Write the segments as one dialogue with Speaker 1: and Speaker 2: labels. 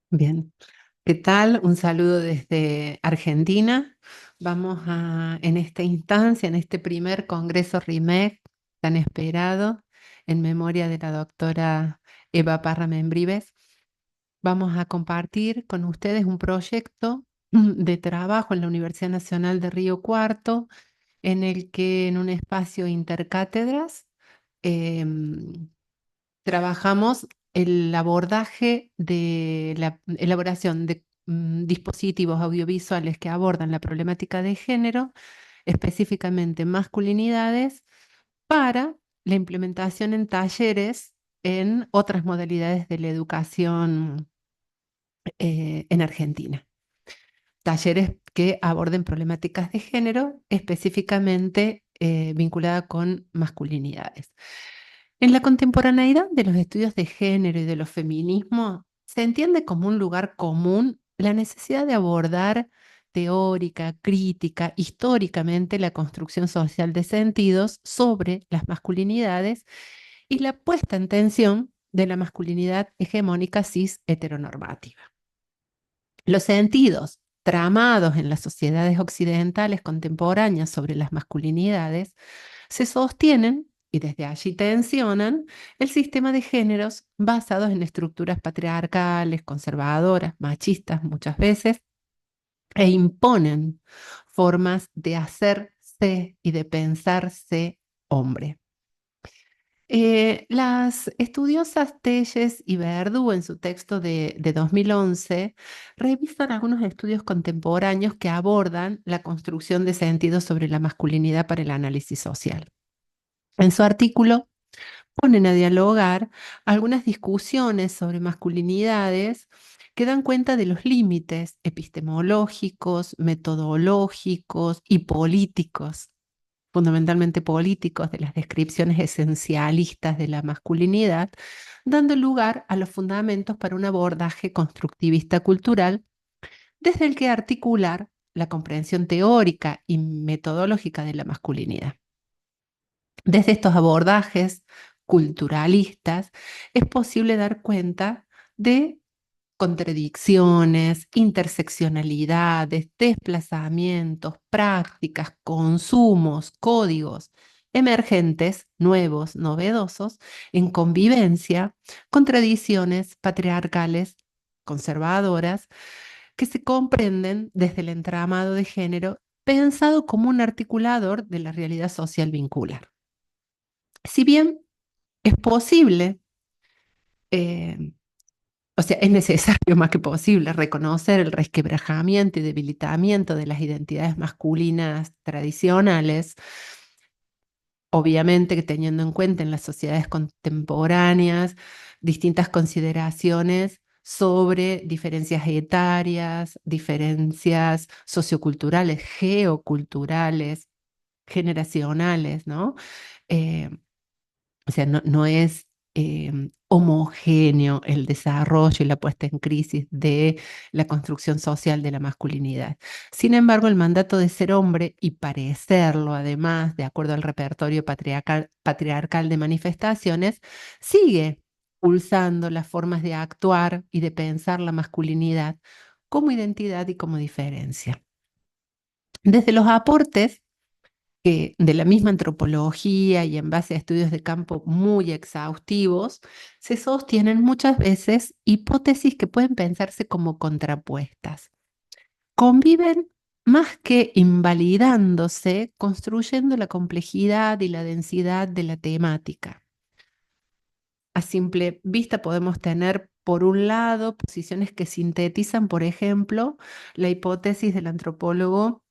Speaker 1: Bien, ¿qué tal? Un saludo desde Argentina. En esta instancia, en este primer Congreso RIMEC tan esperado, en memoria de la doctora Eva Parra Membrives, vamos a compartir con ustedes un proyecto de trabajo en la Universidad Nacional de Río Cuarto, en el que en un espacio intercátedras em, trabajamos el abordaje de la elaboración de dispositivos audiovisuales que abordan la problemática de género, específicamente masculinidades, para la implementación en talleres en otras modalidades de la educación en Argentina. Talleres que aborden problemáticas de género, específicamente vinculadas con masculinidades. En la contemporaneidad de los estudios de género y de los feminismos, se entiende como un lugar común la necesidad de abordar teórica, crítica, históricamente la construcción social de sentidos sobre las masculinidades y la puesta en tensión de la masculinidad hegemónica cis heteronormativa. Los sentidos tramados en las sociedades occidentales contemporáneas sobre las masculinidades se sostienen y desde allí tensionan el sistema de géneros basados en estructuras patriarcales, conservadoras, machistas muchas veces, e imponen formas de hacerse y de pensarse hombre. Las estudiosas Telles y Verdú, en su texto de 2011, revisan algunos estudios contemporáneos que abordan la construcción de sentidos sobre la masculinidad para el análisis social. En su artículo ponen a dialogar algunas discusiones sobre masculinidades que dan cuenta de los límites epistemológicos, metodológicos y políticos, fundamentalmente políticos, de las descripciones esencialistas de la masculinidad, dando lugar a los fundamentos para un abordaje constructivista cultural desde el que articular la comprensión teórica y metodológica de la masculinidad. Desde estos abordajes culturalistas es posible dar cuenta de contradicciones, interseccionalidades, desplazamientos, prácticas, consumos, códigos emergentes, nuevos, novedosos, en convivencia con tradiciones patriarcales conservadoras que se comprenden desde el entramado de género pensado como un articulador de la realidad social vincular. Si bien es posible, eh, o sea, es necesario más que posible reconocer el resquebrajamiento y debilitamiento de las identidades masculinas tradicionales, obviamente que teniendo en cuenta en las sociedades contemporáneas distintas consideraciones sobre diferencias etarias, diferencias socioculturales, geoculturales, generacionales, ¿no? Eh, O sea, no es homogéneo el desarrollo y la puesta en crisis de la construcción social de la masculinidad. Sin embargo, el mandato de ser hombre y parecerlo, además, de acuerdo al repertorio patriarcal de manifestaciones, sigue pulsando las formas de actuar y de pensar la masculinidad como identidad y como diferencia. Desde los aportes que de la misma antropología y en base a estudios de campo muy exhaustivos, se sostienen muchas veces hipótesis que pueden pensarse como contrapuestas. Conviven más que invalidándose, construyendo la complejidad y la densidad de la temática. A simple vista podemos tener, por un lado, posiciones que sintetizan, por ejemplo, la hipótesis del antropólogo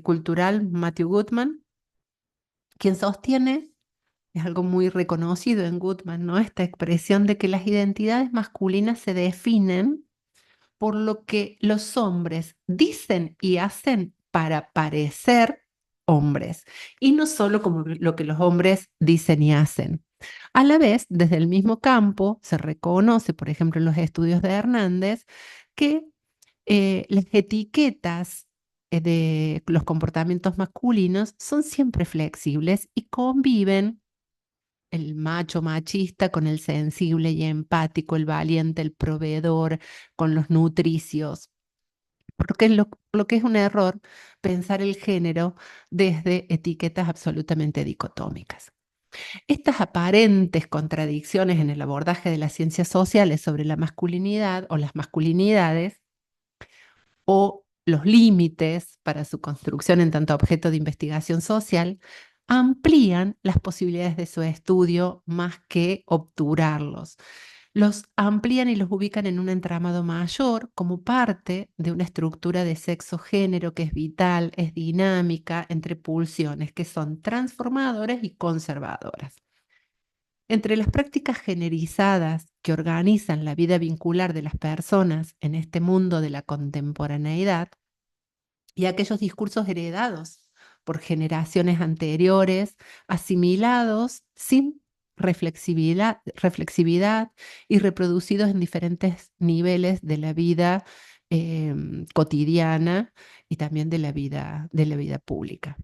Speaker 1: cultural Matthew Goodman, quien sostiene, es algo muy reconocido en Goodman, ¿no? Esta expresión de que las identidades masculinas se definen por lo que los hombres dicen y hacen para parecer hombres, y no solo como lo que los hombres dicen y hacen. A la vez, desde el mismo campo, se reconoce, por ejemplo, en los estudios de Hernández, que las etiquetas de los comportamientos masculinos son siempre flexibles y conviven el macho machista con el sensible y empático, el valiente, el proveedor, con los nutricios. Porque lo que es un error pensar el género desde etiquetas absolutamente dicotómicas. Estas aparentes contradicciones en el abordaje de las ciencias sociales sobre la masculinidad o las masculinidades o los límites para su construcción en tanto objeto de investigación social amplían las posibilidades de su estudio más que obturarlos. Los amplían y los ubican en un entramado mayor como parte de una estructura de sexo-género que es vital, es dinámica, entre pulsiones que son transformadoras y conservadoras. Entre las prácticas generizadas que organizan la vida vincular de las personas en este mundo de la contemporaneidad y aquellos discursos heredados por generaciones anteriores, asimilados sin reflexividad y reproducidos en diferentes niveles de la vida cotidiana y también de la vida pública.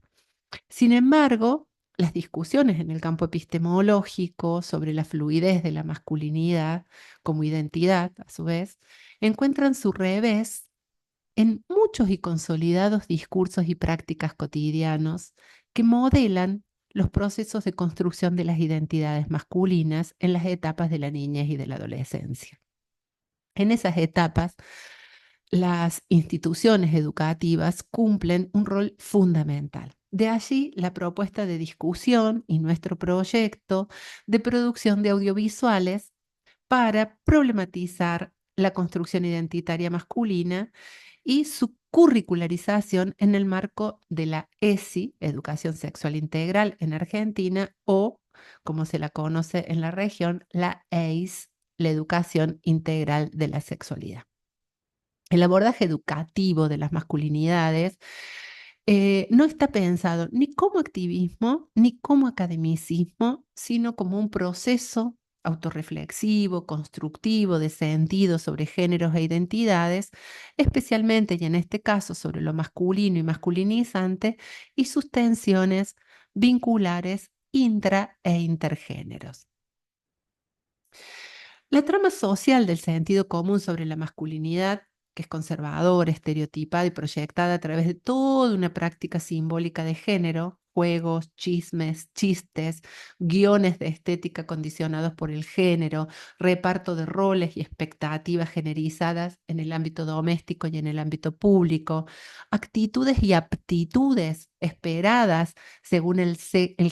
Speaker 1: Sin embargo, las discusiones en el campo epistemológico sobre la fluidez de la masculinidad como identidad, a su vez, encuentran su revés en muchos y consolidados discursos y prácticas cotidianos que modelan los procesos de construcción de las identidades masculinas en las etapas de la niñez y de la adolescencia. En esas etapas, las instituciones educativas cumplen un rol fundamental. De allí la propuesta de discusión y nuestro proyecto de producción de audiovisuales para problematizar la construcción identitaria masculina y su curricularización en el marco de la ESI, Educación Sexual Integral en Argentina, o, como se la conoce en la región, la EIS, la Educación Integral de la Sexualidad. El abordaje educativo de las masculinidades no está pensado ni como activismo ni como academicismo, sino como un proceso autorreflexivo, constructivo, de sentido sobre géneros e identidades, especialmente y en este caso sobre lo masculino y masculinizante y sus tensiones vinculares intra e intergéneros. La trama social del sentido común sobre la masculinidad, que es conservadora, estereotipada y proyectada a través de toda una práctica simbólica de género, juegos, chismes, chistes, guiones de estética condicionados por el género, reparto de roles y expectativas generizadas en el ámbito doméstico y en el ámbito público, actitudes y aptitudes esperadas según el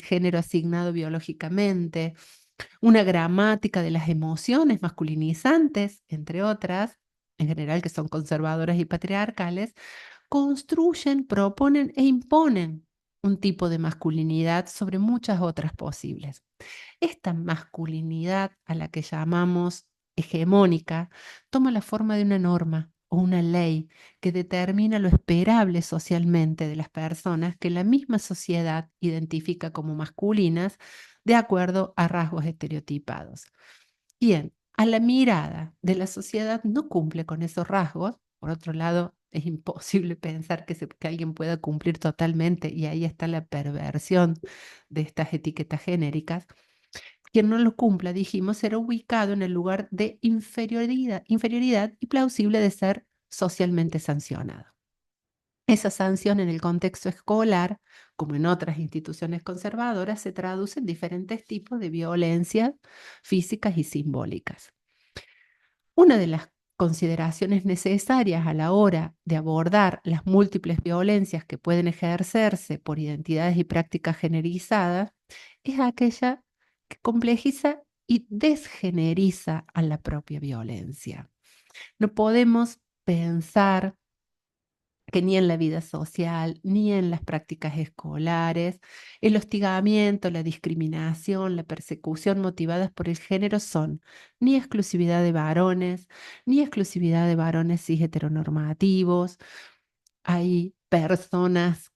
Speaker 1: género asignado biológicamente, una gramática de las emociones masculinizantes, entre otras, en general que son conservadoras y patriarcales, construyen, proponen e imponen un tipo de masculinidad sobre muchas otras posibles. Esta masculinidad a la que llamamos hegemónica toma la forma de una norma o una ley que determina lo esperable socialmente de las personas que la misma sociedad identifica como masculinas de acuerdo a rasgos estereotipados. Bien, a la mirada de la sociedad no cumple con esos rasgos. Por otro lado, es imposible pensar que alguien pueda cumplir totalmente y ahí está la perversión de estas etiquetas genéricas. Quien no lo cumpla, dijimos, será ubicado en el lugar de inferioridad y plausible de ser socialmente sancionado. Esa sanción en el contexto escolar, como en otras instituciones conservadoras, se traduce en diferentes tipos de violencia físicas y simbólicas. Una de las consideraciones necesarias a la hora de abordar las múltiples violencias que pueden ejercerse por identidades y prácticas generizadas es aquella que complejiza y desgeneriza a la propia violencia. No podemos pensar que ni en la vida social, ni en las prácticas escolares, el hostigamiento, la discriminación, la persecución motivadas por el género son ni exclusividad de varones, ni exclusividad de varones cis heteronormativos. Hay personas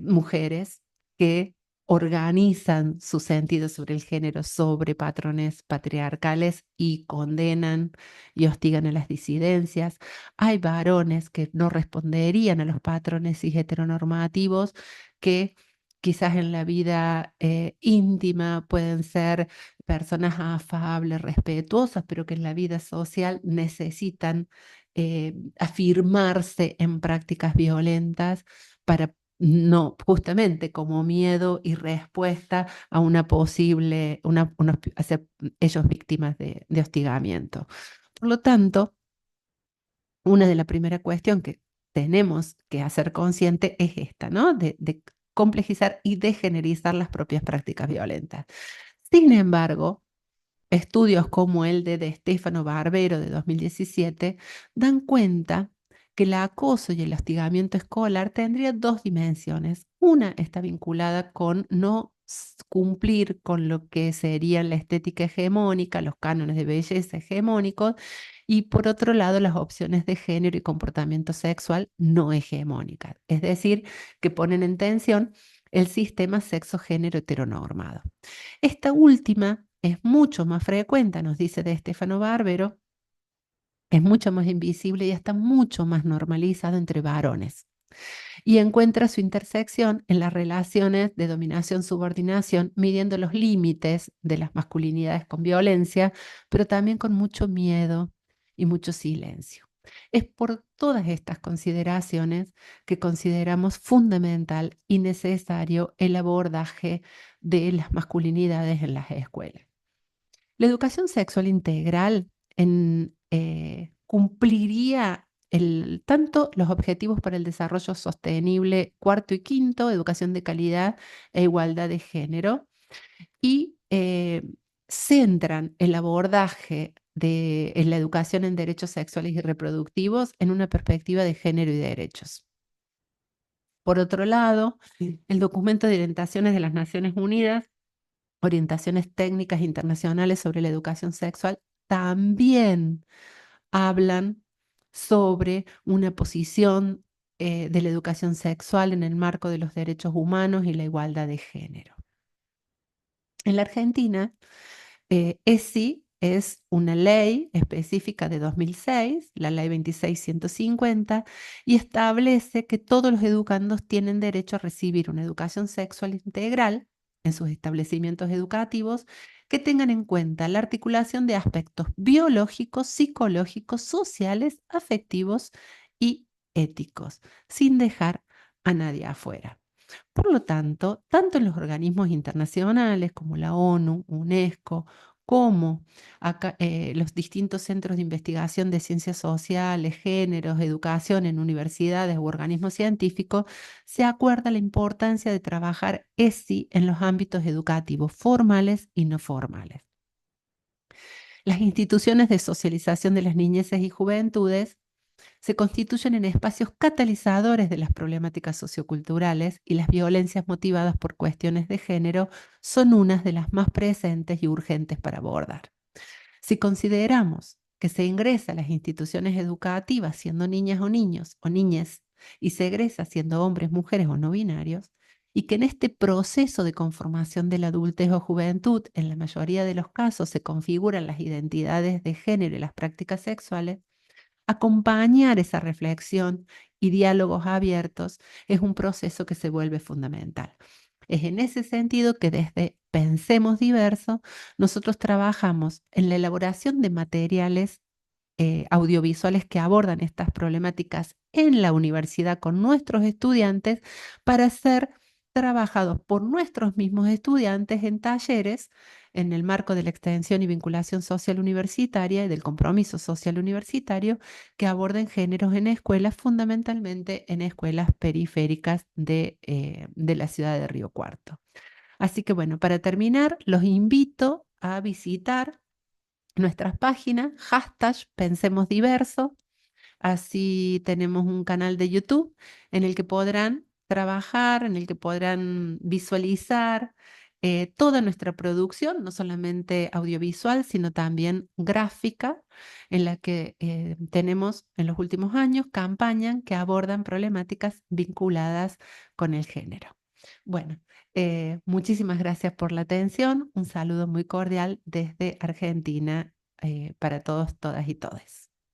Speaker 1: mujeres, que organizan su sentido sobre el género, sobre patrones patriarcales y condenan y hostigan a las disidencias. Hay varones que no responderían a los patrones cis heteronormativos, que quizás en la vida íntima pueden ser personas afables, respetuosas, pero que en la vida social necesitan afirmarse en prácticas violentas para no, justamente como miedo y respuesta a una posible, a ser ellos víctimas de hostigamiento. Por lo tanto, una de la primera cuestión que tenemos que hacer consciente es esta, ¿no? De complejizar y degenerizar las propias prácticas violentas. Sin embargo, estudios como el de Stefano Barbero de 2017 dan cuenta que el acoso y el hostigamiento escolar tendría dos dimensiones. Una está vinculada con no cumplir con lo que sería la estética hegemónica, los cánones de belleza hegemónicos, y por otro lado las opciones de género y comportamiento sexual no hegemónicas, es decir, que ponen en tensión el sistema sexo-género heteronormado. Esta última es mucho más frecuente, nos dice de Stefano Barbero, es mucho más invisible y está mucho más normalizada entre varones. Y encuentra su intersección en las relaciones de dominación-subordinación, midiendo los límites de las masculinidades con violencia, pero también con mucho miedo y mucho silencio. Es por todas estas consideraciones que consideramos fundamental y necesario el abordaje de las masculinidades en las escuelas. La educación sexual integral cumpliría tanto los objetivos para el desarrollo sostenible cuarto y quinto, educación de calidad e igualdad de género, y centran el abordaje en la educación en derechos sexuales y reproductivos en una perspectiva de género y derechos. Por otro lado, el documento de orientaciones de las Naciones Unidas, orientaciones técnicas internacionales sobre la educación sexual, también hablan sobre una posición de la educación sexual en el marco de los derechos humanos y la igualdad de género. En la Argentina, ESI es una ley específica de 2006, la ley 26150, y establece que todos los educandos tienen derecho a recibir una educación sexual integral en sus establecimientos educativos que tengan en cuenta la articulación de aspectos biológicos, psicológicos, sociales, afectivos y éticos, sin dejar a nadie afuera. Por lo tanto, tanto en los organismos internacionales como la ONU, UNESCO, como los distintos centros de investigación de ciencias sociales, géneros, educación en universidades u organismos científicos, se acuerda la importancia de trabajar ESI en los ámbitos educativos formales y no formales. Las instituciones de socialización de las niñeces y juventudes se constituyen en espacios catalizadores de las problemáticas socioculturales, y las violencias motivadas por cuestiones de género son unas de las más presentes y urgentes para abordar. Si consideramos que se ingresa a las instituciones educativas siendo niñas o niños o niñas y se egresa siendo hombres, mujeres o no binarios, y que en este proceso de conformación de la adultez o juventud, en la mayoría de los casos se configuran las identidades de género y las prácticas sexuales, acompañar esa reflexión y diálogos abiertos es un proceso que se vuelve fundamental. Es en ese sentido que desde Pensemos Diverso nosotros trabajamos en la elaboración de materiales audiovisuales que abordan estas problemáticas en la universidad con nuestros estudiantes para ser trabajados por nuestros mismos estudiantes en talleres en el marco de la extensión y vinculación social universitaria y del compromiso social universitario que aborden géneros en escuelas, fundamentalmente en escuelas periféricas de la ciudad de Río Cuarto. Así que bueno, para terminar, los invito a visitar nuestras páginas, hashtag Pensemos Diverso. Así tenemos un canal de YouTube en el que podrán trabajar, en el que podrán visualizar toda nuestra producción, no solamente audiovisual, sino también gráfica, en la que tenemos en los últimos años campañas que abordan problemáticas vinculadas con el género. Bueno, muchísimas gracias por la atención. Un saludo muy cordial desde Argentina para todos, todas y todes.